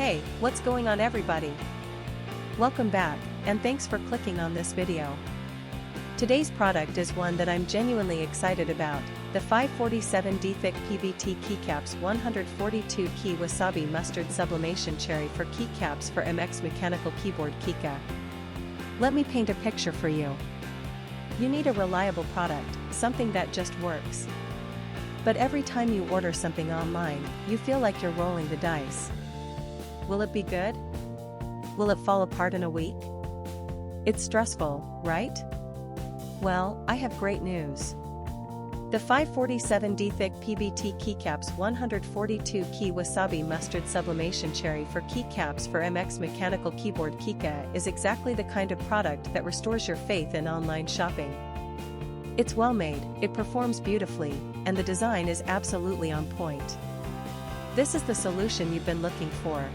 Hey, what's going on everybody? Welcome back, and thanks for clicking on this video. Today's product is one that I'm genuinely excited about, the 547D Thick PBT Keycaps 142 Key Wasabi Mustard Sublimation Cherry for Keycaps for MX Mechanical Keyboard Keyca. Let me paint a picture for you. You need a reliable product, something that just works. But every time you order something online, you feel like you're rolling the dice. Will it be good? Will it fall apart in a week? It's stressful, right? Well, I have great news. The 547D Thick PBT Keycaps 142 Key Wasabi Mustard Sublimation Cherry for Keycaps for MX Mechanical Keyboard Keyca is exactly the kind of product that restores your faith in online shopping. It's well made, it performs beautifully, and the design is absolutely on point. This is the solution you've been looking for.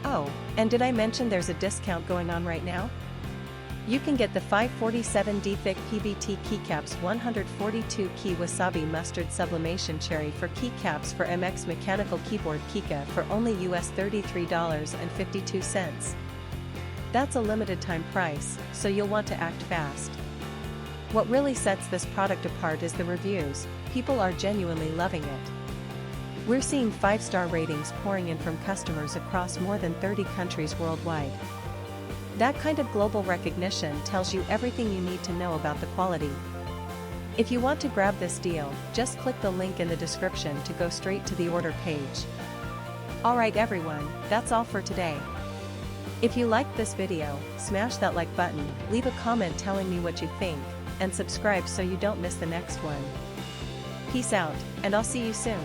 Oh, and did I mention there's a discount going on right now? You can get the 547D Thick PBT Keycaps 142 Key Wasabi Mustard Sublimation Cherry for Keycaps for MX Mechanical Keyboard Keyca for only US $33.52. That's a limited time price, so you'll want to act fast. What really sets this product apart is the reviews. People are genuinely loving it. We're seeing 5-star ratings pouring in from customers across more than 30 countries worldwide. That kind of global recognition tells you everything you need to know about the quality. If you want to grab this deal, just click the link in the description to go straight to the order page. Alright everyone, that's all for today. If you liked this video, smash that like button, leave a comment telling me what you think, and subscribe so you don't miss the next one. Peace out, and I'll see you soon.